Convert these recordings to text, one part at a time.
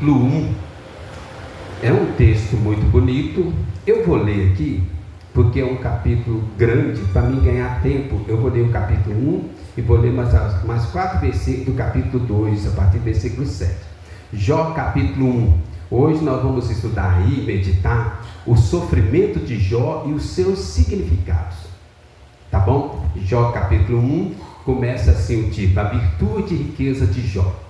capítulo 1. É um texto muito bonito. Eu vou ler aqui, porque é um capítulo grande. Para mim ganhar tempo, eu vou ler o capítulo 1 e vou ler mais 4 versículos do capítulo 2, a partir do versículo 7. Jó, capítulo 1. Hoje nós vamos estudar aí, meditar o sofrimento de Jó e os seus significados. Tá bom? Jó, capítulo 1, começa assim o título: A virtude e riqueza de Jó.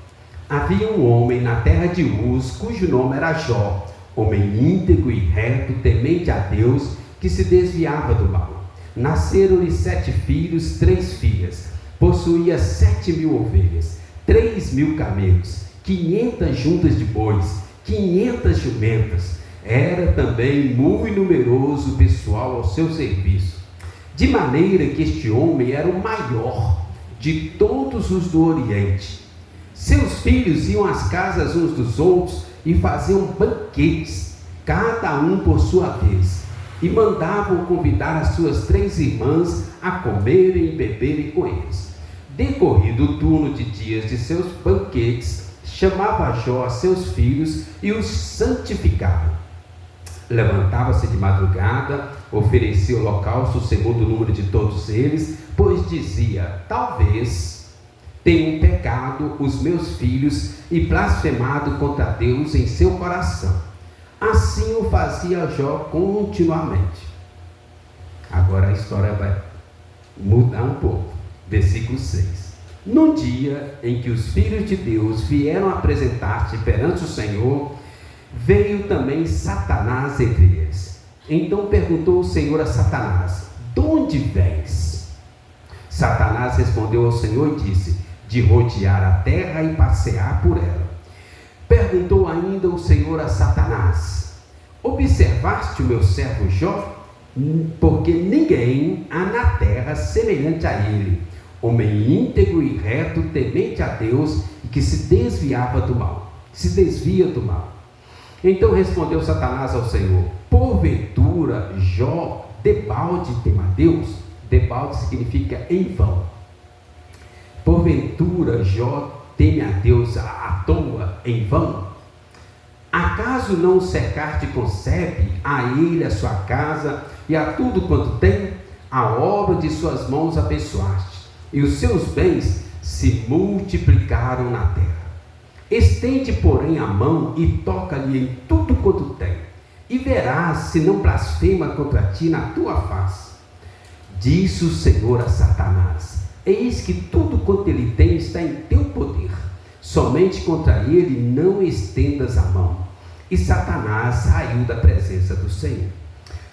Havia um homem na terra de Uz, cujo nome era Jó, homem íntegro e reto, temente a Deus, que se desviava do mal. Nasceram-lhe 7 filhos, 3 filhas. Possuía 7.000 ovelhas, 3.000 camelos, 500 juntas de bois, 500 jumentas. Era também muito numeroso o pessoal ao seu serviço, de maneira que este homem era o maior de todos os do Oriente. Seus filhos iam às casas uns dos outros e faziam banquetes, cada um por sua vez, e mandavam convidar as suas 3 irmãs a comerem e beberem com eles. Decorrido o turno de dias de seus banquetes, chamava Jó a seus filhos e os santificava. Levantava-se de madrugada, oferecia holocausto segundo o número de todos eles, pois dizia: talvez tenham pecado os meus filhos e blasfemado contra Deus em seu coração. Assim o fazia Jó continuamente. Agora a história vai mudar um pouco. Versículo 6. No dia em que os filhos de Deus vieram apresentar-se perante o Senhor, veio também Satanás entre eles. Então perguntou o Senhor a Satanás: de onde vens? Satanás respondeu ao Senhor e disse: de rodear a terra e passear por ela. Perguntou ainda o Senhor a Satanás: observaste o meu servo Jó? Porque ninguém há na terra semelhante a ele, homem íntegro e reto, temente a Deus, e que se desvia do mal. Então respondeu Satanás ao Senhor: porventura Jó debalde teme a Deus? Debalde significa em vão. Porventura Jó teme a Deus à toa, em vão? Acaso não o cercar-te concebe, a ele, a sua casa e a tudo quanto tem? A obra de suas mãos abençoaste, e os seus bens se multiplicaram na terra. Estende, porém, a mão e toca-lhe em tudo quanto tem, e verás se não blasfema contra ti na tua face. Disse o Senhor a Satanás: eis que tudo quanto ele tem está em teu poder, somente contra ele não estendas a mão. E Satanás saiu da presença do Senhor.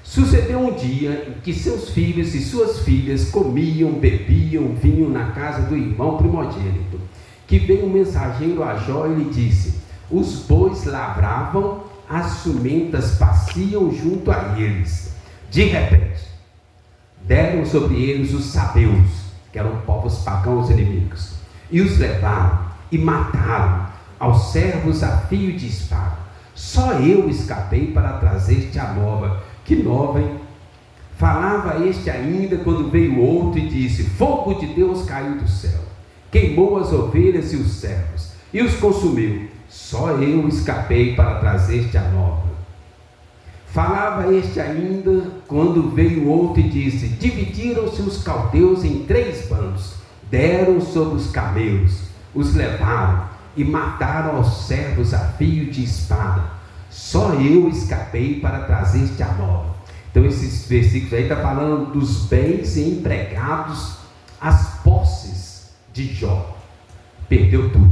Sucedeu um dia em que seus filhos e suas filhas comiam, bebiam vinho na casa do irmão primogênito, que veio um mensageiro a Jó e lhe disse: os bois lavravam, as jumentas pasciam junto a eles. De repente, deram sobre eles os sabeus, que eram povos pagãos inimigos, e os levaram e mataram aos servos a fio de espada. Só eu escapei para trazer-te a nova. Que nova, hein? Falava este ainda quando veio outro e disse: fogo de Deus caiu do céu, queimou as ovelhas e os servos e os consumiu. Só eu escapei para trazer-te a nova. Falava este ainda quando veio outro e disse: dividiram-se os caldeus em 3 bandos, deram sobre os camelos, os levaram e mataram aos servos a fio de espada. Só eu escapei para trazer-te a nova. Então esses versículos aí estão falando dos bens empregados, as posses de Jó. Perdeu tudo.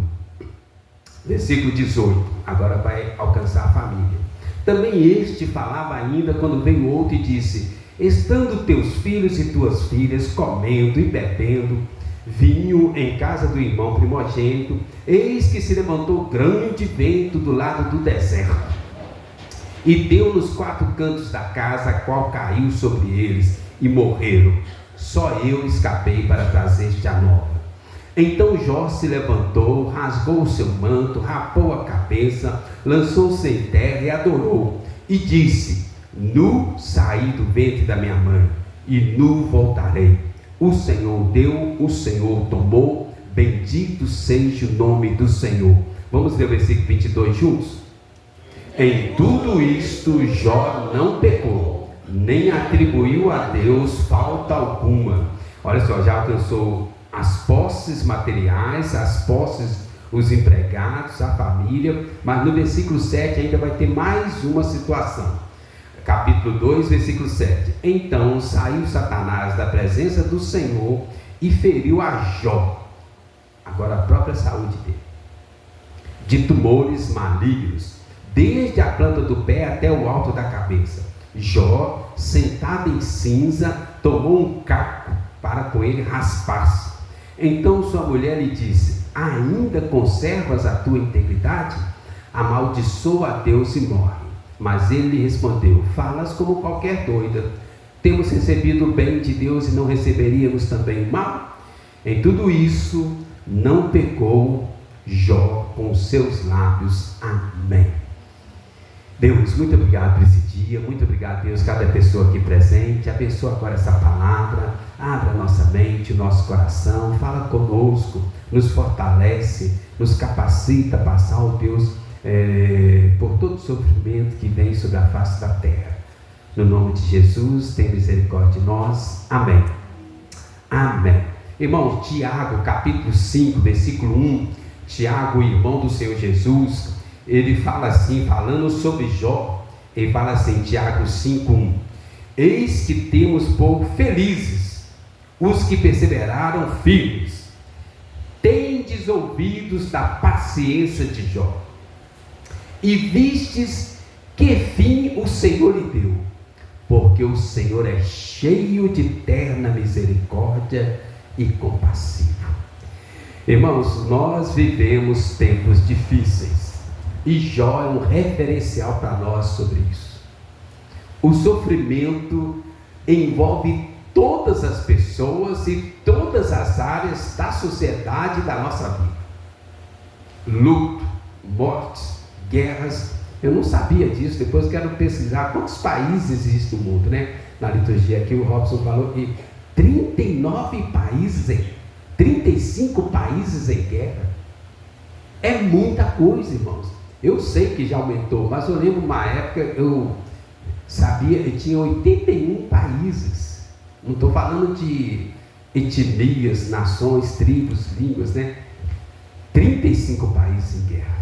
Versículo 18, agora vai alcançar a família. Também este falava ainda quando veio outro e disse: estando teus filhos e tuas filhas comendo e bebendo vinho em casa do irmão primogênito, eis que se levantou grande vento do lado do deserto, e deu nos 4 cantos da casa, a qual caiu sobre eles, e morreram. Só eu escapei para trazer-te a nova. Então Jó se levantou, rasgou o seu manto, rapou a cabeça, lançou-se em terra e adorou, e disse: nu saí do ventre da minha mãe, e nu voltarei. O Senhor deu, o Senhor tomou, bendito seja o nome do Senhor. Vamos ler o versículo 22 juntos? Em tudo isto Jó não pecou, nem atribuiu a Deus falta alguma. Olha só, já alcançou as posses materiais, as posses, os empregados, a família, mas no versículo 7 ainda vai ter mais uma situação. Capítulo 2, versículo 7. Então saiu Satanás da presença do Senhor e feriu a Jó, agora a própria saúde dele, de tumores malignos, desde a planta do pé até o alto da cabeça. Jó, sentado em cinza, tomou um caco para com ele raspar-se. Então sua mulher lhe disse: ainda conservas a tua integridade? Amaldiçoa a Deus e morre. Mas ele lhe respondeu: falas como qualquer doida. Temos recebido o bem de Deus e não receberíamos também o mal? Em tudo isso não pecou Jó com os seus lábios. Amém. Deus, muito obrigado por esse dia, muito obrigado, Deus, cada pessoa aqui presente. Abençoa agora essa palavra, abra nossa mente, nosso coração, fala conosco, nos fortalece, nos capacita a passar, ó Deus, por todo o sofrimento que vem sobre a face da terra. No nome de Jesus, tem misericórdia de nós. Amém. Amém. Irmãos, Tiago, capítulo 5, versículo 1, Tiago, irmão do Senhor Jesus, ele fala assim, falando sobre Jó, ele fala assim, Tiago 5:1: eis que temos por felizes os que perseveraram firmes. Tendes ouvidos da paciência de Jó, e vistes que fim o Senhor lhe deu, porque o Senhor é cheio de terna misericórdia e compassivo. Irmãos, nós vivemos tempos difíceis, e Jó é um referencial para nós sobre isso. O sofrimento envolve todas as pessoas e todas as áreas da sociedade e da nossa vida. Luto, mortes, guerras. Eu não sabia disso, depois quero pesquisar quantos países existem no mundo, né? Na liturgia aqui o Robson falou que 39 países, 35 países em guerra. É muita coisa, irmãos. Eu sei que já aumentou, mas eu lembro uma época, eu sabia que tinha 81 países. Não estou falando de etnias, nações, tribos, línguas, né? 35 países em guerra.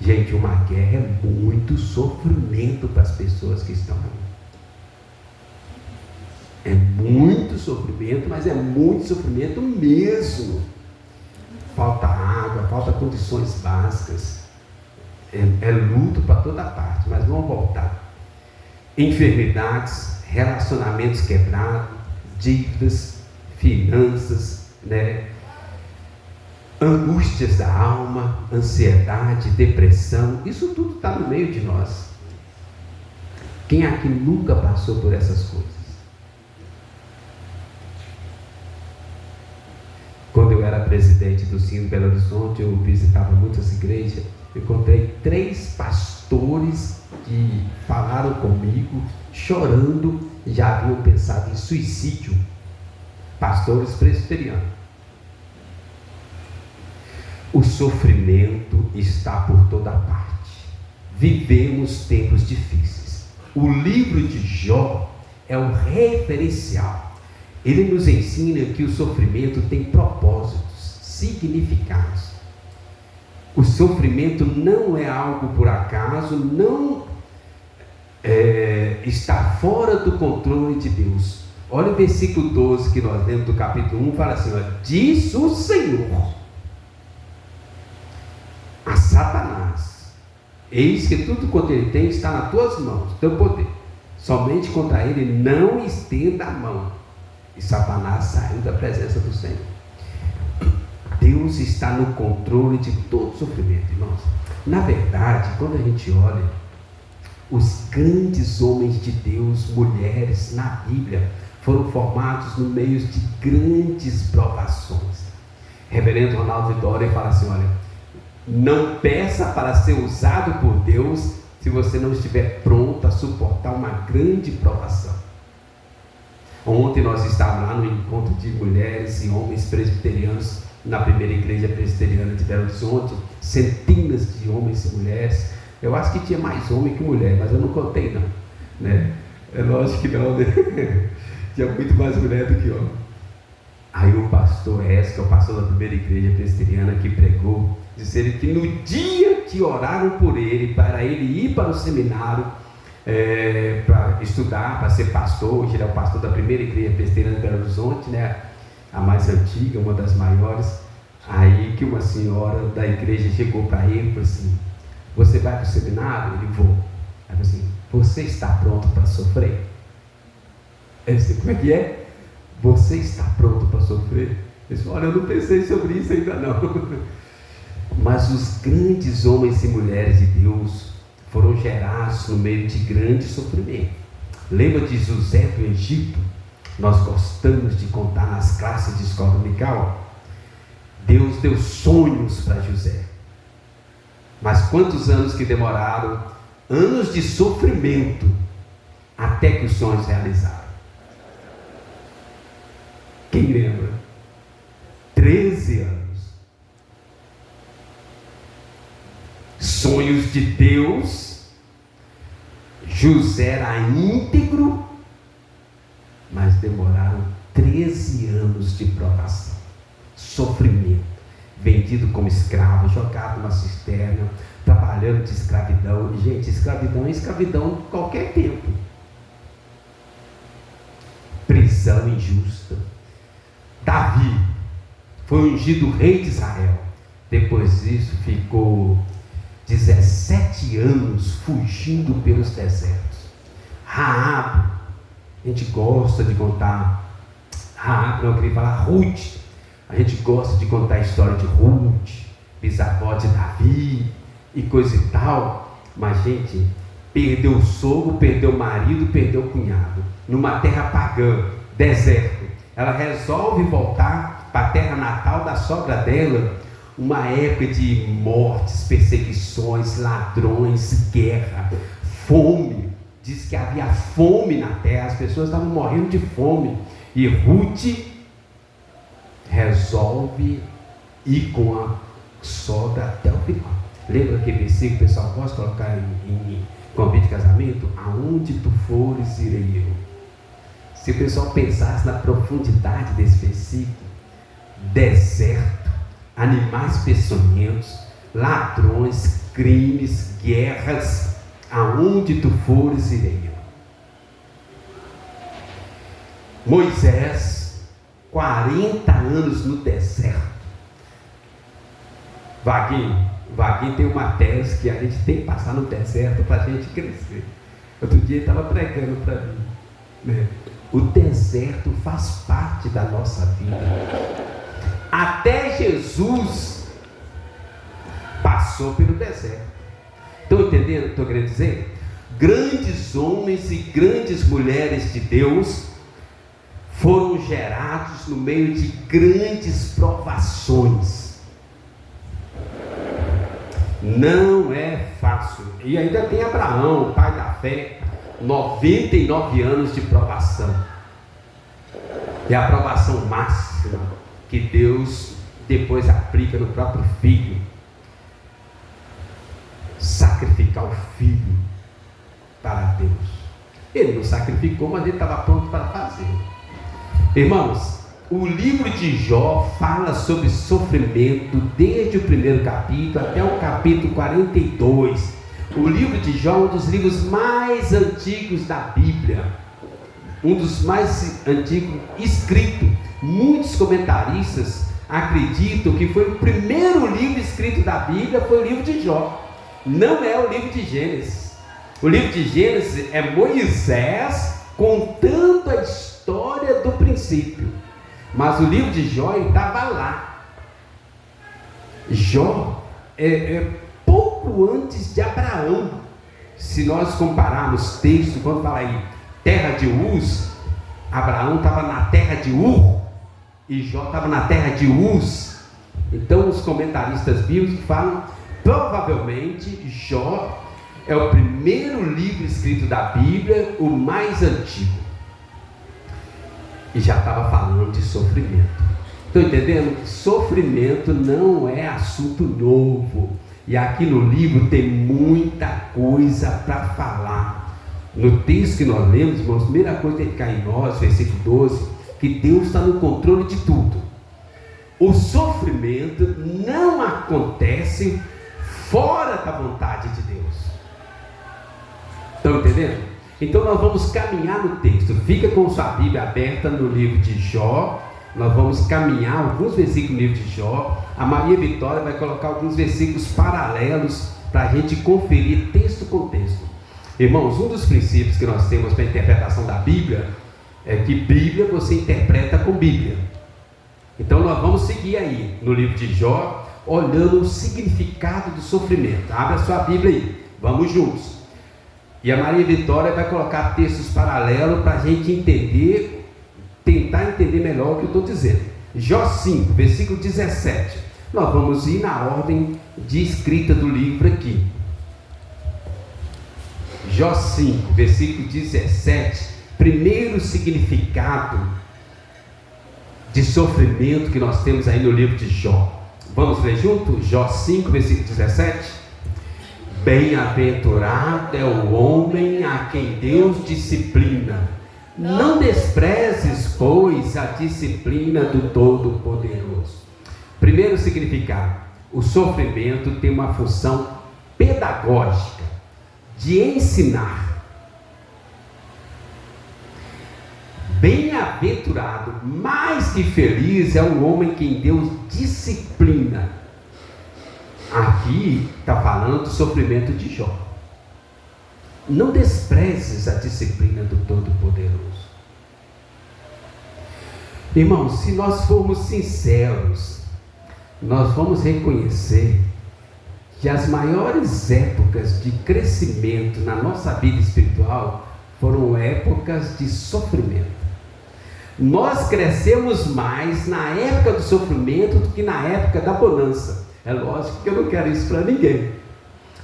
Gente, uma guerra é muito sofrimento para as pessoas que estão ali. É muito sofrimento, mas é muito sofrimento mesmo. Falta água, falta condições básicas. É luto para toda parte, mas vamos voltar. Enfermidades, relacionamentos quebrados, dívidas, finanças, né? Angústias da alma, ansiedade, depressão, isso tudo está no meio de nós. Quem aqui nunca passou por essas coisas? Quando eu era presidente do Sino Belo Horizonte, eu visitava muitas igrejas. Encontrei 3 pastores que falaram comigo, chorando, já haviam pensado em suicídio. Pastores presbiterianos. O sofrimento está por toda parte. Vivemos tempos difíceis. O livro de Jó é um referencial. Ele nos ensina que o sofrimento tem propósitos, significados. O sofrimento não é algo por acaso, não está fora do controle de Deus. Olha o versículo 12 que nós lemos do capítulo 1, fala assim, ó, diz o Senhor a Satanás: eis que tudo quanto ele tem está nas tuas mãos, teu poder. Somente contra ele não estenda a mão. E Satanás saiu da presença do Senhor. Deus está no controle de todo sofrimento, irmãos. Na verdade, quando a gente olha os grandes homens de Deus, mulheres na Bíblia, foram formados no meio de grandes provações. Reverendo Ronaldo Dória fala assim, olha, não peça para ser usado por Deus se você não estiver pronto a suportar uma grande provação. Ontem nós estávamos lá no encontro de mulheres e homens presbiterianos na primeira igreja presbiteriana de Belo Horizonte. centenas de homens e mulheres. Eu acho que tinha mais homem que mulher, mas eu não contei não, né? É lógico que não, né? Tinha muito mais mulher do que homem. Aí o pastor Res, que é o pastor da primeira igreja presbiteriana que pregou, disse que no dia que oraram por ele, para ele ir para o seminário, para estudar, para ser pastor, hoje ele é o pastor da primeira igreja presbiteriana de Belo Horizonte, né? A mais antiga, uma das maiores. Aí que uma senhora da igreja chegou para ele e falou assim: você vai para o seminário? Ele: vou. Aí falou assim: você está pronto para sofrer? Eu disse: como é que é? Você está pronto para sofrer? Ele disse: olha, eu não pensei sobre isso ainda não. Mas os grandes homens e mulheres de Deus foram gerados no meio de grande sofrimento. Lembra de José do Egito? Nós gostamos de contar nas classes de escola dominical. Deus deu sonhos para José. Mas quantos anos que demoraram? Anos de sofrimento até que os sonhos realizaram. Quem lembra? 13 anos. Sonhos de Deus. José era íntegro, mas demoraram 13 anos de provação, sofrimento, vendido como escravo, jogado numa cisterna, trabalhando de escravidão. Gente, escravidão é escravidão de qualquer tempo. Prisão injusta. Davi foi ungido rei de Israel. Depois disso ficou 17 anos fugindo pelos desertos. Raabe, a gente gosta de contar. Raabe, não, eu queria falar Ruth. A gente gosta de contar a história de Ruth, bisavó de Davi e coisa e tal. Mas, gente, perdeu o sogro, perdeu o marido, perdeu o cunhado, numa terra pagã, deserto. Ela resolve voltar para a terra natal da sogra dela, uma época de mortes, perseguições, ladrões, guerra, fome. Diz que havia fome na terra, as pessoas estavam morrendo de fome. E Ruth resolve ir com a sogra até o final. Lembra aquele versículo que o pessoal gosta de colocar em convite de casamento? Aonde tu fores, irei eu. Se o pessoal pensasse na profundidade desse versículo, deserto, animais peçonhentos, ladrões, crimes, guerras, aonde tu fores, irei eu. Moisés, 40 anos no deserto. Vaguinho tem uma tese que a gente tem que passar no deserto para a gente crescer. Outro dia ele estava pregando para mim, né? O deserto faz parte da nossa vida. Até Jesus passou pelo deserto. Estão entendendo o que estou querendo dizer? Grandes homens e grandes mulheres de Deus foram gerados no meio de grandes provações. Não é fácil. E ainda tem Abraão, pai da fé, 99 anos de provação. É a provação máxima que Deus depois aplica no próprio filho. Sacrificar o filho para Deus. Ele não sacrificou, mas ele estava pronto para fazer. Irmãos, o livro de Jó fala sobre sofrimento desde o primeiro capítulo até o capítulo 42. O livro de Jó é um dos livros mais antigos da Bíblia, um dos mais antigos escrito. Muitos comentaristas acreditam que foi o primeiro livro escrito da Bíblia, foi o livro de Jó. Não é o livro de Gênesis. O livro de Gênesis é Moisés contando a história do princípio, mas o livro de Jó estava lá. Jó é pouco antes de Abraão. Se nós compararmos texto, quando fala aí terra de Uz, Abraão estava na terra de Ur e Jó estava na terra de Uz. Então os comentaristas bíblicos falam, provavelmente Jó é o primeiro livro escrito da Bíblia, o mais antigo, e já estava falando de sofrimento. Estão entendendo? Sofrimento não é assunto novo. E aqui no livro tem muita coisa para falar. No texto que nós lemos, irmãos, a primeira coisa tem que ficar em nós, versículo 12, que Deus está no controle de tudo. O sofrimento não acontece fora da vontade de Deus. Estão entendendo? Então nós vamos caminhar no texto. Fica com sua Bíblia aberta no livro de Jó. Nós vamos caminhar alguns versículos no livro de Jó. A Maria Vitória vai colocar alguns versículos paralelos para a gente conferir texto com texto. Irmãos, um dos princípios que nós temos para a interpretação da Bíblia é que Bíblia você interpreta com Bíblia. Então nós vamos seguir aí no livro de Jó, olhando o significado do sofrimento. Abra a sua Bíblia aí, vamos juntos. E a Maria Vitória vai colocar textos paralelos para a gente entender, tentar entender melhor o que eu estou dizendo. Jó 5, versículo 17. Nós vamos ir na ordem de escrita do livro aqui. Jó 5, versículo 17. Primeiro significado de sofrimento que nós temos aí no livro de Jó. Vamos ler junto? Jó 5, versículo 17. Bem-aventurado é o homem a quem Deus disciplina. Não desprezes, pois, a disciplina do Todo-Poderoso. Primeiro significado: o sofrimento tem uma função pedagógica, de ensinar. Bem-aventurado, mais que feliz é o homem quem Deus disciplina. Aqui está falando do sofrimento de Jó. Não desprezes a disciplina do Todo-Poderoso. Irmãos, se nós formos sinceros, nós vamos reconhecer que as maiores épocas de crescimento na nossa vida espiritual foram épocas de sofrimento. Nós crescemos mais na época do sofrimento do que na época da bonança. É lógico que eu não quero isso para ninguém,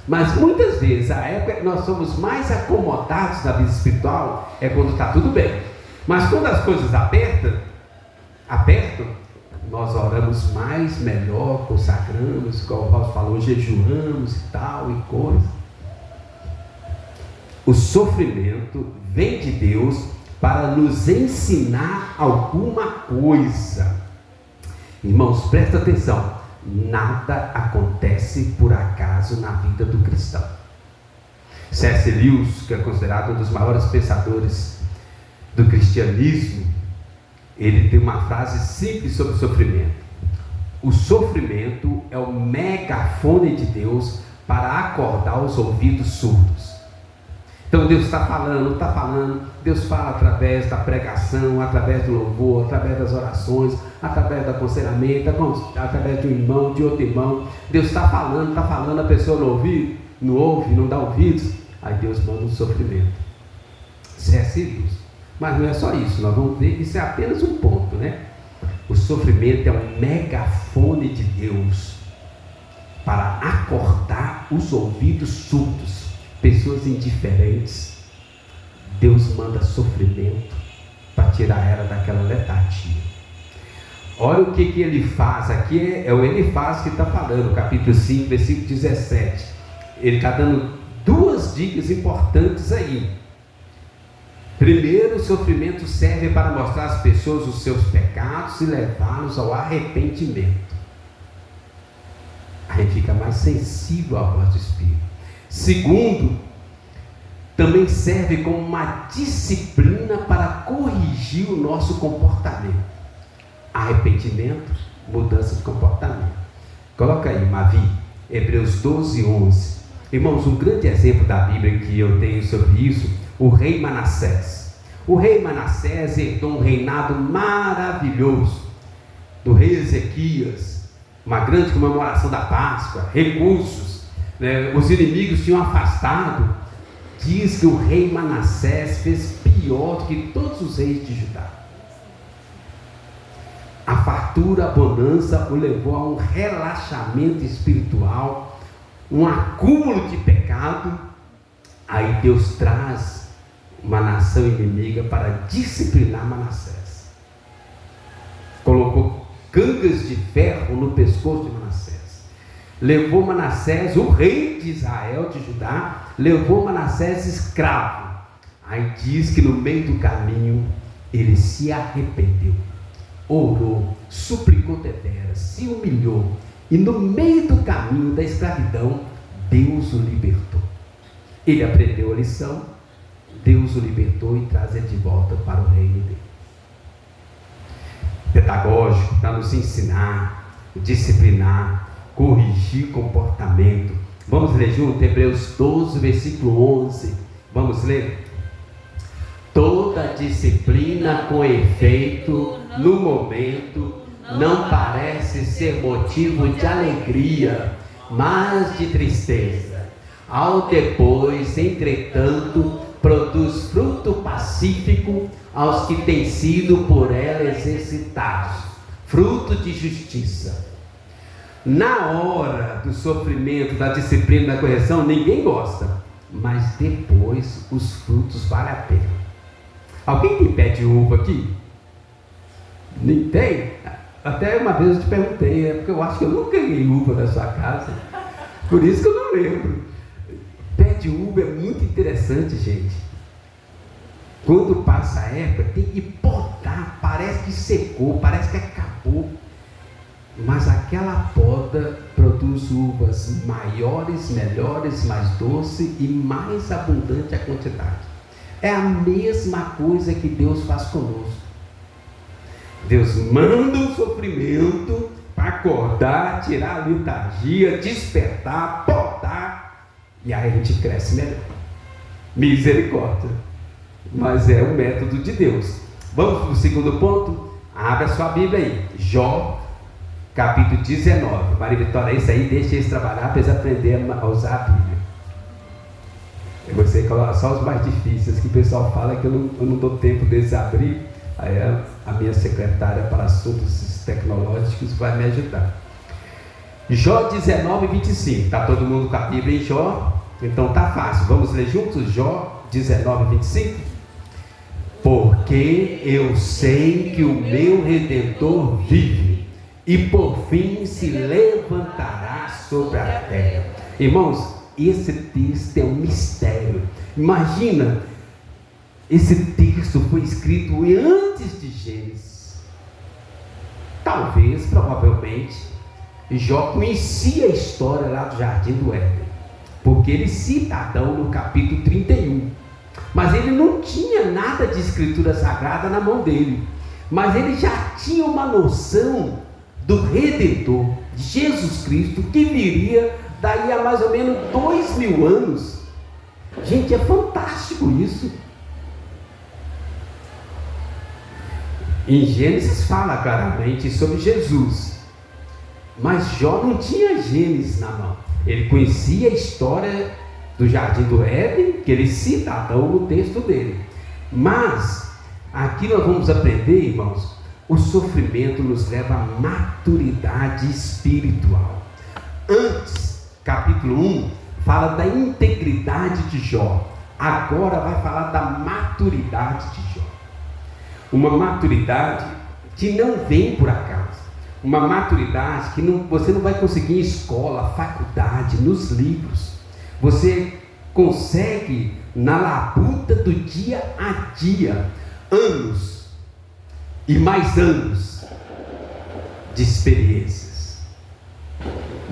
mas muitas vezes a época que nós somos mais acomodados na vida espiritual é quando está tudo bem. Mas quando as coisas apertam, nós oramos mais, melhor, consagramos, como o Paulo falou, jejuamos e tal e coisa. O sofrimento vem de Deus para nos ensinar alguma coisa. Irmãos, presta atenção. Nada acontece por acaso na vida do cristão. C.S. Lewis, que é considerado um dos maiores pensadores do cristianismo, ele tem uma frase simples sobre o sofrimento. O sofrimento é o megafone de Deus para acordar os ouvidos surdos. Então Deus está falando, Deus fala através da pregação, através do louvor, através das orações, através do aconselhamento, através de um irmão, de outro irmão. Deus está falando, a pessoa não ouve, não dá ouvidos, aí Deus manda um sofrimento. C.S. Lewis. Mas não é só isso, nós vamos ver que isso é apenas um ponto, né? O sofrimento é um megafone de Deus para acordar os ouvidos surdos. Pessoas indiferentes, Deus manda sofrimento para tirar ela daquela letargia. Olha o que ele faz aqui, é o ele faz que está falando, capítulo 5, versículo 17. Ele está dando duas dicas importantes aí. Primeiro, o sofrimento serve para mostrar às pessoas os seus pecados e levá-los ao arrependimento. A gente fica mais sensível à voz do Espírito. Segundo, também serve como uma disciplina para corrigir o nosso comportamento. Arrependimento, mudança de comportamento. Coloca aí, Mavi, Hebreus 12, 11. Irmãos, um grande exemplo da Bíblia que eu tenho sobre isso, o rei Manassés. O rei Manassés herdou um reinado maravilhoso do rei Ezequias, uma grande comemoração da Páscoa, recursos. Os inimigos tinham afastado. Diz que o rei Manassés fez pior do que todos os reis de Judá. A fartura, a bonança o levou a um relaxamento espiritual, um acúmulo de pecado. Aí Deus traz uma nação inimiga para disciplinar Manassés. Colocou cangas de ferro no pescoço de Manassés. Levou Manassés, o rei de Israel, de Judá, levou Manassés escravo. Aí diz que no meio do caminho ele se arrependeu, orou, suplicou deveras, se humilhou, e no meio do caminho da escravidão, Deus o libertou. Ele aprendeu a lição, Deus o libertou e traz ele de volta para o reino dele. Pedagógico, para nos ensinar, disciplinar, corrigir comportamento. Vamos ler junto Hebreus 12, versículo 11. Vamos ler? Toda disciplina com efeito no momento não parece ser motivo de alegria, mas de tristeza. Ao depois, entretanto, produz fruto pacífico aos que têm sido por ela exercitados, fruto de justiça. Na hora do sofrimento, da disciplina, da correção, ninguém gosta, mas depois os frutos valem a pena. Alguém tem pé de uva aqui? Nem tem? Até uma vez eu te perguntei, porque eu acho que eu nunca ganhei uva na sua casa, por isso que eu não lembro. Pé de uva é muito interessante, gente. Quando passa a época, tem que podar, parece que secou, parece que acabou. Mas aquela poda produz uvas maiores, melhores, mais doce e mais abundante a quantidade. É a mesma coisa que Deus faz conosco. Deus manda um sofrimento para acordar, tirar a letargia, despertar, podar, e aí a gente cresce melhor. Misericórdia. Mas é o método de Deus. Vamos para o segundo ponto? Abra sua Bíblia aí. Jó, capítulo 19. Maria Vitória, isso aí, deixa eles trabalhar para eles aprenderem a usar a Bíblia. Você coloca só os mais difíceis, que o pessoal fala que eu não dou tempo deles abrir. Aí a minha secretária para assuntos tecnológicos vai me ajudar. Jó 19, 25. Está todo mundo com a Bíblia em Jó? Então tá fácil. Vamos ler juntos? Jó 19, 25. Porque eu sei que o meu Redentor vive, e por fim se levantará sobre a terra. Irmãos, esse texto é um mistério. Imagina, esse texto foi escrito antes de Gênesis. Talvez, provavelmente, Jó conhecia a história lá do Jardim do Éden, porque ele cita Adão no capítulo 31. Mas ele não tinha nada de escritura sagrada na mão dele. Mas ele já tinha uma noção do Redentor, de Jesus Cristo, que viria daí a mais ou menos 2000 anos. Gente, é fantástico isso. Em Gênesis fala claramente sobre Jesus, mas Jó não tinha Gênesis na mão. Ele conhecia a história do Jardim do Éden, que ele cita Adão no texto dele. Mas aqui nós vamos aprender, irmãos, o sofrimento nos leva à maturidade espiritual. Antes, capítulo 1 fala da integridade de Jó. Agora vai falar da maturidade de Jó. Uma maturidade que não vem por acaso. Uma maturidade que você não vai conseguir em escola, faculdade, nos livros. Você consegue na labuta do dia a dia, anos e mais anos de experiências,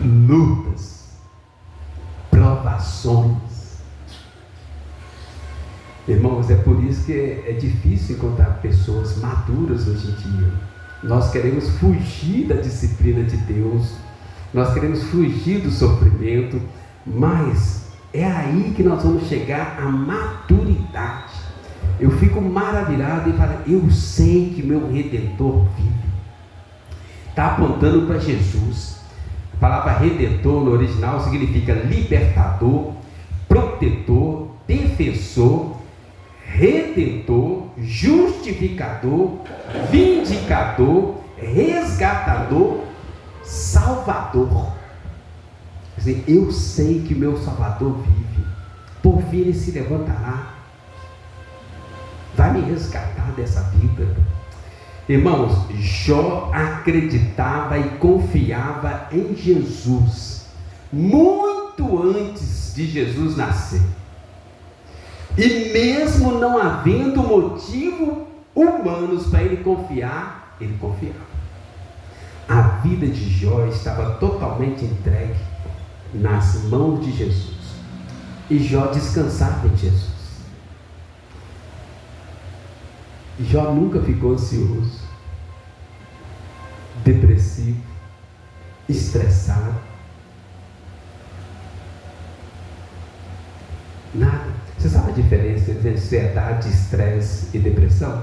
lutas, provações. Irmãos, é por isso que é difícil encontrar pessoas maduras hoje em dia. Nós queremos fugir da disciplina de Deus, nós queremos fugir do sofrimento, mas é aí que nós vamos chegar à maturidade. Eu fico maravilhado e falo, eu sei que meu Redentor vive. Está apontando para Jesus. A palavra Redentor no original significa libertador, protetor, defensor, redentor, justificador, vindicador, resgatador, salvador. Quer dizer, eu sei que meu Salvador vive, por fim ele se levantará, vai me resgatar dessa vida. Irmãos, Jó acreditava e confiava em Jesus muito antes de Jesus nascer. E mesmo não havendo motivo humanos para ele confiava. A vida de Jó estava totalmente entregue nas mãos de Jesus. E Jó descansava em Jesus. Jó nunca ficou ansioso, depressivo, estressado. Nada. Você sabe a diferença entre ansiedade, estresse e depressão?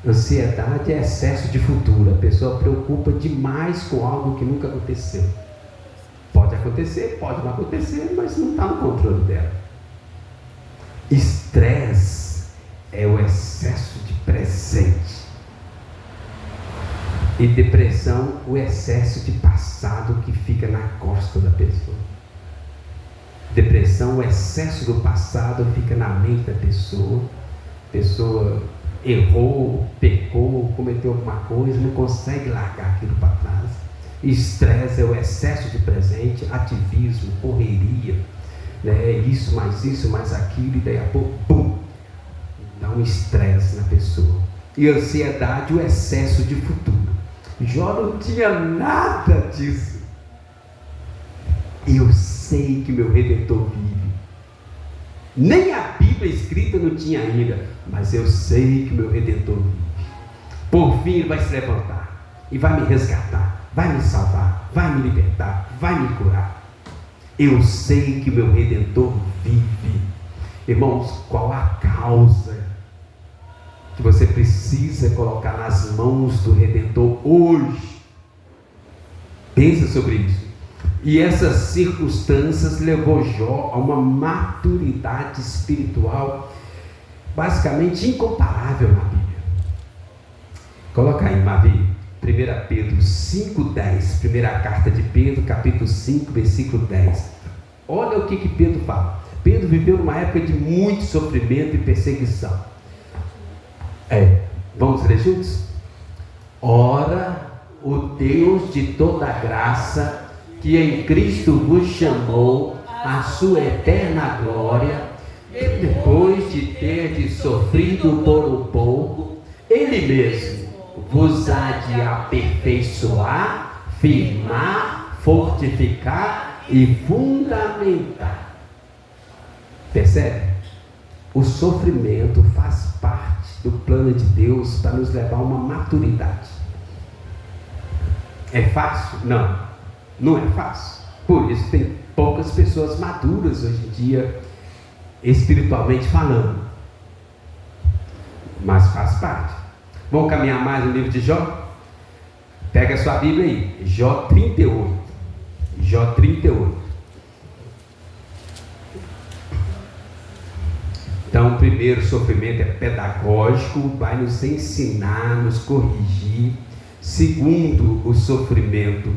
Ansiedade é excesso de futuro. A pessoa preocupa demais com algo que nunca aconteceu. Pode acontecer, pode não acontecer, mas não está no controle dela. Estresse é o excesso de presente. E depressão, o excesso de passado que fica na costa da pessoa. Depressão, o excesso do passado fica na mente da pessoa. A pessoa errou, pecou, cometeu alguma coisa, não consegue largar aquilo para trás. Estresse é o excesso de presente, ativismo, correria, né? Isso, mais aquilo, e daí a pouco, pum, dá um estresse na pessoa. E ansiedade, o excesso de futuro. Jó não tinha nada disso. Eu sei que meu Redentor vive. Nem a Bíblia escrita não tinha ainda, mas eu sei que meu Redentor vive. Por fim ele vai se levantar e vai me resgatar, vai me salvar, vai me libertar, vai me curar. Eu sei que meu Redentor vive. Irmãos, qual a causa que você precisa colocar nas mãos do Redentor hoje? Pensa sobre isso. E essas circunstâncias levou Jó a uma maturidade espiritual basicamente incomparável na Bíblia. Coloca aí, Mavi, 1 Pedro 5,10, primeira carta de Pedro, capítulo 5, versículo 10. Olha o que Pedro fala. Pedro viveu numa época de muito sofrimento e perseguição. Vamos ler juntos? Ora, o Deus de toda graça, que em Cristo vos chamou à sua eterna glória, depois de terdes sofrido por um pouco, Ele mesmo vos há de aperfeiçoar, firmar, fortificar e fundamentar. Percebe? O sofrimento faz parte do plano de Deus para nos levar a uma maturidade. É fácil? Não. Não é fácil. Por isso tem poucas pessoas maduras hoje em dia, espiritualmente falando. Mas faz parte. Vamos caminhar mais no livro de Jó? Pega a sua Bíblia aí. Jó 38. Jó 38. Então, o primeiro sofrimento é pedagógico, vai nos ensinar, nos corrigir. Segundo, o sofrimento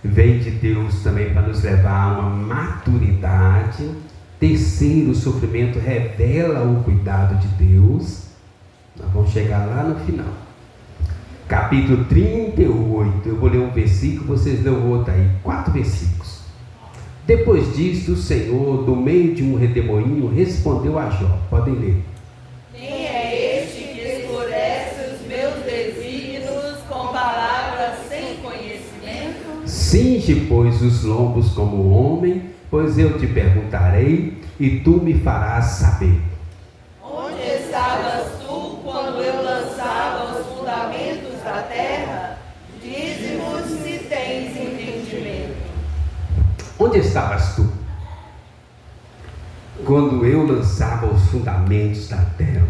vem de Deus também para nos levar a uma maturidade. Terceiro, o sofrimento revela o cuidado de Deus. Nós vamos chegar lá no final. Capítulo 38, eu vou ler um versículo, vocês lêem o outro aí, 4 versículos. Depois disso, o Senhor, do meio de um redemoinho, respondeu a Jó. Podem ler. Quem é este que escurece os meus desígnios com palavras sem conhecimento? Cinge, pois, os lombos como homem, pois eu te perguntarei e tu me farás saber. Onde estavas tu quando eu lançava os fundamentos da terra? Dize-nos se tens entendimento. Onde estavas tu quando eu lançava os fundamentos da terra?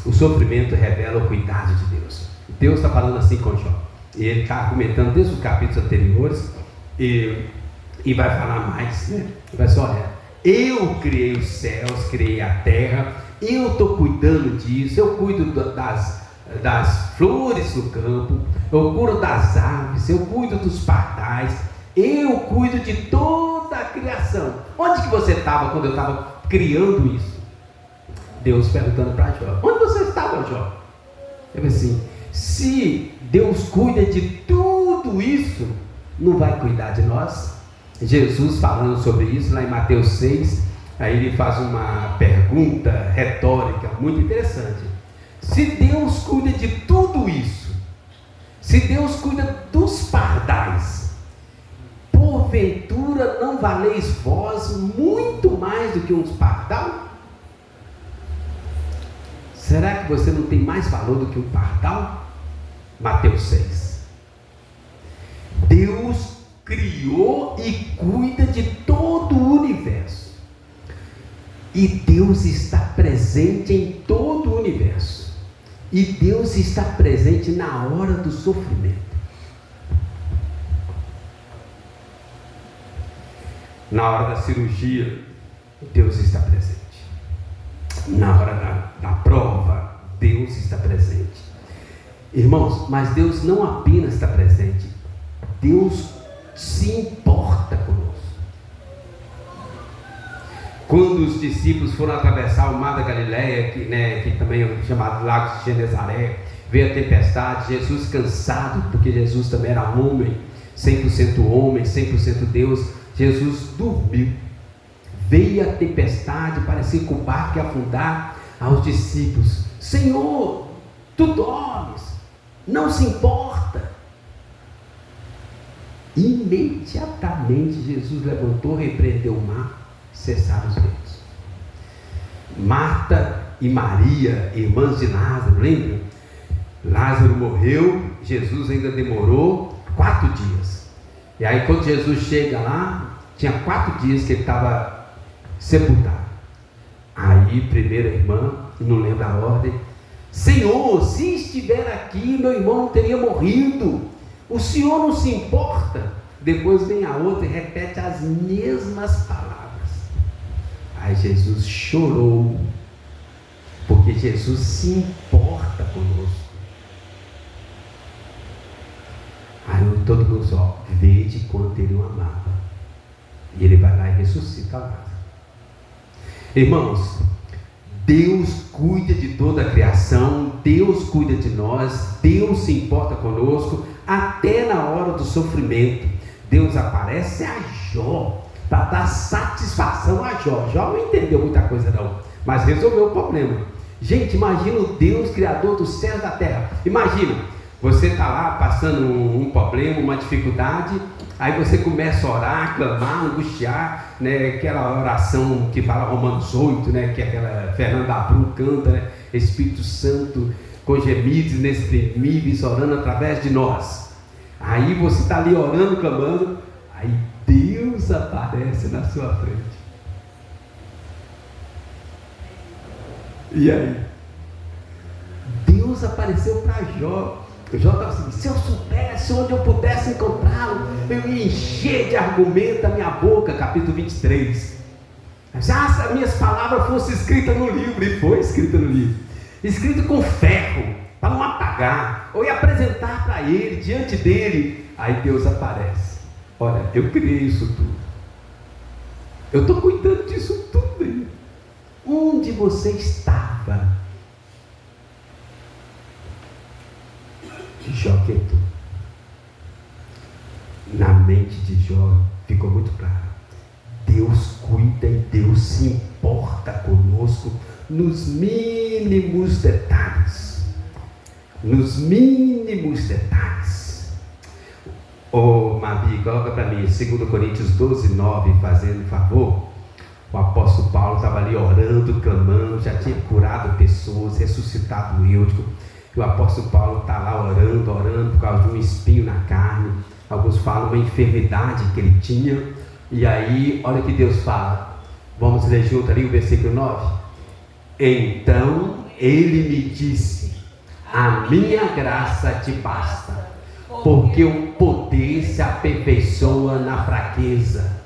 O sofrimento revela o cuidado de Deus. Deus está falando assim com Jó. E ele está argumentando desde os capítulos anteriores. E vai falar mais, né? Vai só, olha, eu criei os céus, criei a terra, eu estou cuidando disso, eu cuido das flores do campo, eu cuido das aves, eu cuido dos pardais, eu cuido de toda a criação. Onde que você estava quando eu estava criando isso? Deus perguntando para Jó, onde você estava, Jó? Eu falei assim, Se Deus cuida de tudo isso, não vai cuidar de nós? Jesus falando sobre isso lá em Mateus 6, aí ele faz uma pergunta retórica muito interessante. Se Deus cuida de tudo isso, se Deus cuida dos pardais, porventura não valeis vós muito mais do que uns pardal? Será que você não tem mais valor do que um pardal? Mateus 6. Deus criou e cuida de todo o universo. E Deus está presente em todo o universo. E Deus está presente na hora do sofrimento. Na hora da cirurgia, Deus está presente. Na hora da prova, Deus está presente. Irmãos, mas Deus não apenas está presente, Deus se importa conosco. Quando os discípulos foram atravessar o mar da Galileia, que também é chamado Lago de Genezaré, veio a tempestade, Jesus cansado, porque Jesus também era homem, 100% homem, 100% Deus, Jesus dormiu. Veio a tempestade, parecia que o barco ia afundar. Aos discípulos: Senhor, tu dormes, não se importa. Imediatamente Jesus levantou, repreendeu o mar, cessaram os ventos. Marta e Maria, irmãs de Lázaro, lembram? Lázaro morreu, Jesus ainda demorou 4 dias. E aí quando Jesus chega lá, tinha 4 dias que ele estava sepultado. Aí primeira irmã, não lembro a ordem: Senhor, se estiver aqui, meu irmão não teria morrido. O Senhor não se importa? Depois vem a outra e repete as mesmas palavras. Aí Jesus chorou, porque Jesus se importa conosco. Aí todo mundo só: vede quanto ele o amava. E ele vai lá e ressuscita Lázaro. Irmãos, Deus cuida de toda a criação, Deus cuida de nós, Deus se importa conosco, até na hora do sofrimento. Deus aparece a Jó, para dar satisfação a Jó. Jó não entendeu muita coisa não, mas resolveu o problema. Gente, imagina o Deus criador dos céus e da terra. Imagina, você está lá passando um problema, uma dificuldade, aí você começa a orar, clamar, angustiar, né? Aquela oração que fala Romanos 8, né? Que aquela Fernanda Brum canta, né? Espírito Santo com gemidos inexprimíveis orando através de nós. Aí você está ali orando, clamando, aí Deus aparece na sua frente. E aí? Deus apareceu para Jó. Jó estava assim: se eu soubesse onde eu pudesse encontrá-lo, eu ia encher de argumento a minha boca. Capítulo 23. Se as minhas palavras fossem escritas no livro, e foi escrita no livro, escrito com ferro, para não apagar, ou ia apresentar para ele, diante dele. Aí Deus aparece: olha, eu criei isso tudo, eu estou cuidando disso tudo aí. Onde você estava? Jó quietou. Na mente de Jó ficou muito claro: Deus cuida e Deus se importa conosco nos mínimos detalhes. Nos mínimos detalhes. Ô Mavi, coloca para mim 2 Coríntios 12, 9, fazendo favor. O apóstolo Paulo estava ali orando, clamando, já tinha curado pessoas, ressuscitado o Eutico. E o apóstolo Paulo está lá orando por causa de um espinho na carne. Alguns falam uma enfermidade que ele tinha. E aí, olha o que Deus fala. Vamos ler junto ali o versículo 9. Então ele me disse: a minha graça te basta, porque o poder se aperfeiçoa na fraqueza.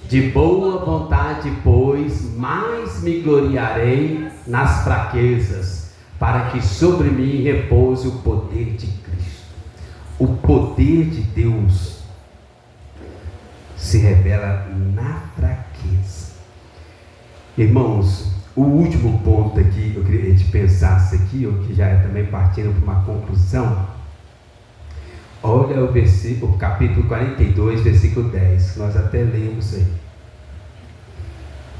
De boa vontade, pois, mais me gloriarei nas fraquezas, para que sobre mim repouse o poder de Cristo. O poder de Deus se revela na fraqueza. Irmãos, O último ponto aqui, eu queria que a gente pensasse aqui, o que já é também partindo para uma conclusão. Olha o capítulo 42, versículo 10. Nós até lemos aí.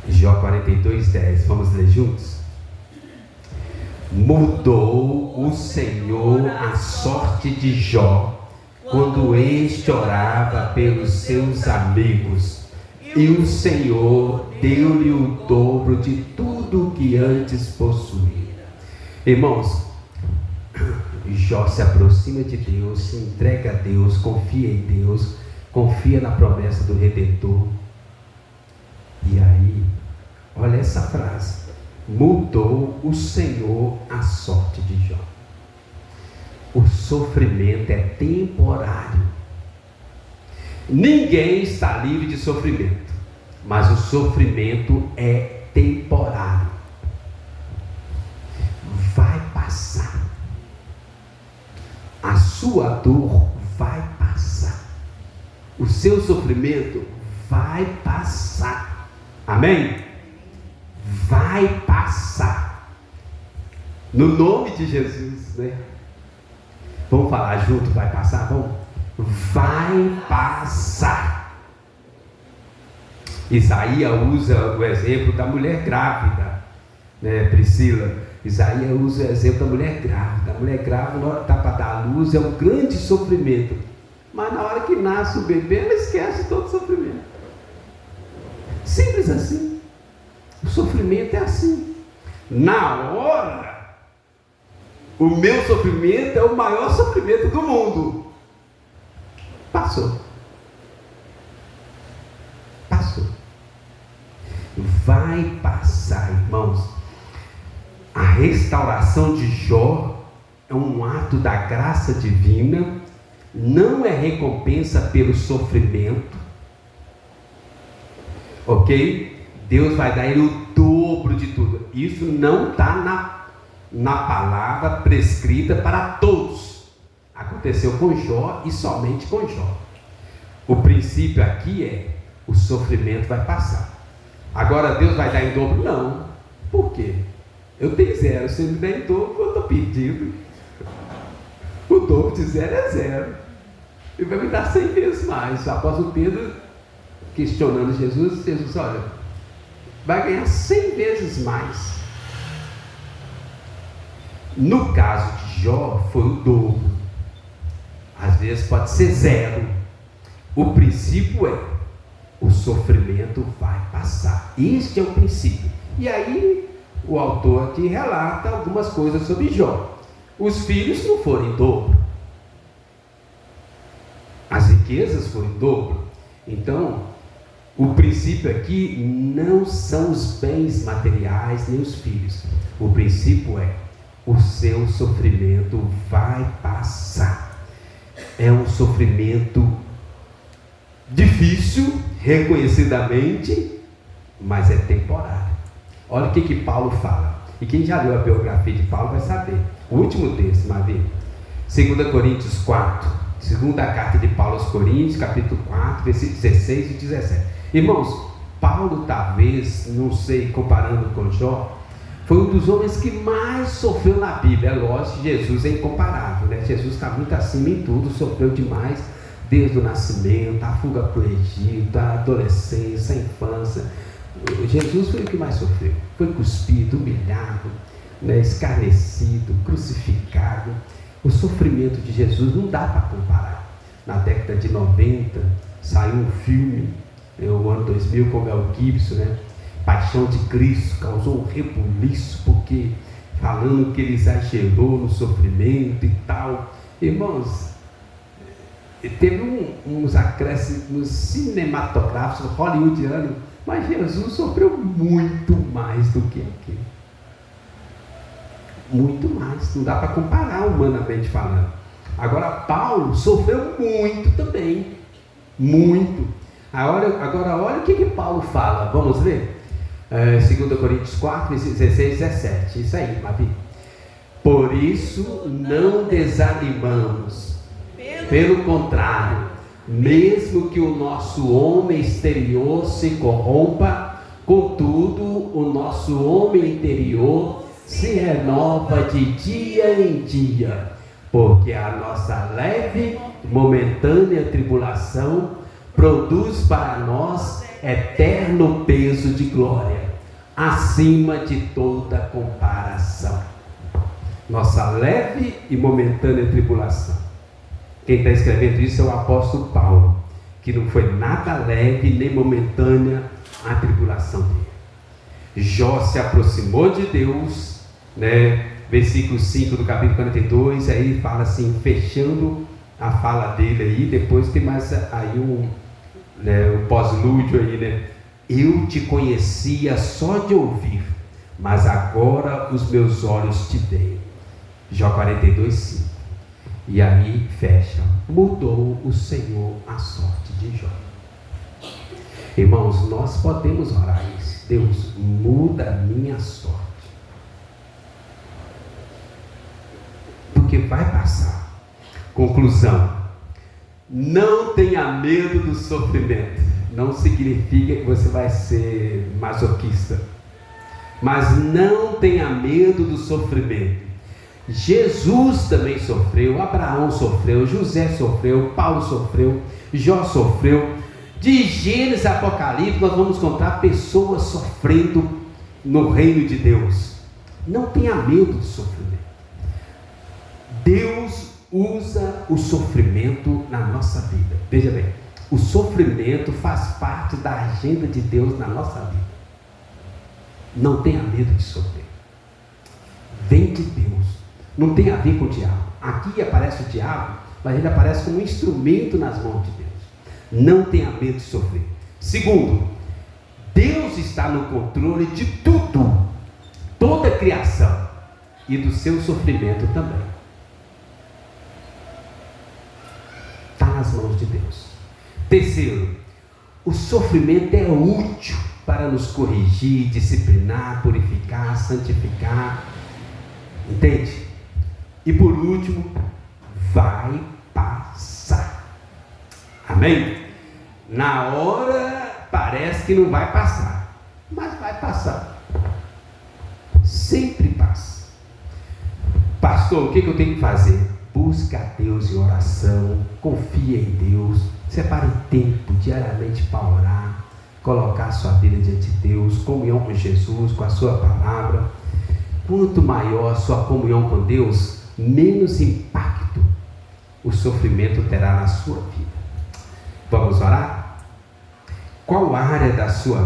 Jó 42, 10. Vamos ler juntos? Mudou o Senhor a sorte de Jó, quando este orava pelos seus amigos, e o Senhor deu-lhe o dobro de tudo que antes possuía. Irmãos, Jó se aproxima de Deus, se entrega a Deus, confia em Deus, confia na promessa do Redentor. E aí, olha essa frase: mudou o Senhor a sorte de Jó. O sofrimento é temporário. Ninguém está livre de sofrimento, mas o sofrimento é temporário. Vai passar. A sua dor vai passar. O seu sofrimento vai passar. Amém? Vai passar. No nome de Jesus, né? Vamos falar junto, vai passar? Vamos? Vai passar. Isaías usa o exemplo da mulher grávida, né, Priscila? Isaías usa o exemplo da mulher grávida. A mulher grávida, na hora que está para dar à luz, é um grande sofrimento. Mas na hora que nasce o bebê, ela esquece todo o sofrimento. Simples assim. O sofrimento é assim. Na hora, o meu sofrimento é o maior sofrimento do mundo. Passou. Passou. Vai passar, irmãos. A restauração de Jó é um ato da graça divina, não é recompensa pelo sofrimento, ok? Deus vai dar ele o dobro de tudo. Isso não está na palavra prescrita para todos. Aconteceu com Jó e somente com Jó. O princípio aqui é: o sofrimento vai passar. Agora Deus vai dar em dobro? Não. Por quê? Eu tenho 0, se ele me der em dobro, eu estou pedindo. O dobro de 0 é 0. Ele vai me dar 100 vezes mais. O apóstolo Pedro, questionando Jesus, olha, vai ganhar 100 vezes mais. No caso de Jó, foi o dobro. Às vezes pode ser 0. O princípio é: o sofrimento vai passar. Este é o princípio. E aí, o autor aqui relata algumas coisas sobre Jó. Os filhos não foram em dobro. As riquezas foram em dobro. Então, o princípio aqui não são os bens materiais nem os filhos. O princípio é: o seu sofrimento vai passar. É um sofrimento difícil, reconhecidamente, mas é temporário. Olha o que Paulo fala. E quem já leu a biografia de Paulo vai saber. O último texto, Mavi, 2 Coríntios 4. Segunda carta de Paulo aos Coríntios, capítulo 4, versículos 16 e 17. Irmãos, Paulo talvez, não sei, comparando com Jó, foi um dos homens que mais sofreu na Bíblia. É lógico que Jesus é incomparável, né? Jesus está muito acima em tudo, sofreu demais, desde o nascimento, a fuga para o Egito, a adolescência, a infância. Jesus foi o que mais sofreu. Foi cuspido, humilhado, né, escarnecido, crucificado. O sofrimento de Jesus não dá para comparar. Na década de 90 saiu um filme, o ano 2000, com Mel Gibson, né? Paixão de Cristo, causou um rebuliço, porque falando que ele exagerou no sofrimento e tal. Irmãos, teve uns acréscimos cinematográficos hollywoodianos, mas Jesus sofreu muito mais do que aquilo. Muito mais, não dá para comparar humanamente falando. Agora, Paulo sofreu muito também, muito. Agora olha o que Paulo fala, vamos ler? 2 Coríntios 4, 16 e 17, isso aí, Mavi. Por isso não desanimamos, pelo contrário, mesmo que o nosso homem exterior se corrompa, Contudo, o nosso homem interior se renova de dia em dia, porque a nossa leve, momentânea tribulação produz para nós eterno peso de glória, acima de toda comparação. Nossa leve e momentânea tribulação. Quem está escrevendo isso é o apóstolo Paulo, que não foi nada leve nem momentânea a tribulação dele. Jó se aproximou de Deus, né? Versículo 5 do capítulo 42, aí fala assim, fechando a fala dele aí, depois tem mais aí um pós-lúdio aí, né? Eu te conhecia só de ouvir, mas agora os meus olhos te veem. Jó 42, 5. E aí fecha, mudou o Senhor a sorte de Jó. Irmãos, nós podemos orar isso. Deus, muda a minha sorte. Porque vai passar. Conclusão. Não tenha medo do sofrimento. Não significa que você vai ser masoquista. Mas não tenha medo do sofrimento. Jesus também sofreu, Abraão sofreu, José sofreu, Paulo sofreu, Jó sofreu. De Gênesis a Apocalipse nós vamos encontrar pessoas sofrendo no reino de Deus. Não tenha medo do sofrimento. Deus usa o sofrimento na nossa vida. Veja bem, o sofrimento faz parte da agenda de Deus na nossa vida. Não tenha medo de sofrer. Vem de Deus. Não tem a ver com o diabo. Aqui aparece o diabo, mas ele aparece como um instrumento nas mãos de Deus. Não tenha medo de sofrer. Segundo, Deus está no controle de tudo, toda a criação e do seu sofrimento também. Está nas mãos de Deus. Terceiro, o sofrimento é útil para nos corrigir, disciplinar, purificar, santificar. Entende? E por último, vai passar. Amém? Na hora parece que não vai passar, mas vai passar. Sempre passa. Pastor, o que eu tenho que fazer? Busca a Deus em oração, confia em Deus, separe tempo diariamente para orar, colocar a sua vida diante de Deus, comunhão com Jesus, com a sua palavra. Quanto maior a sua comunhão com Deus, menos impacto o sofrimento terá na sua vida. Vamos orar? Qual área da sua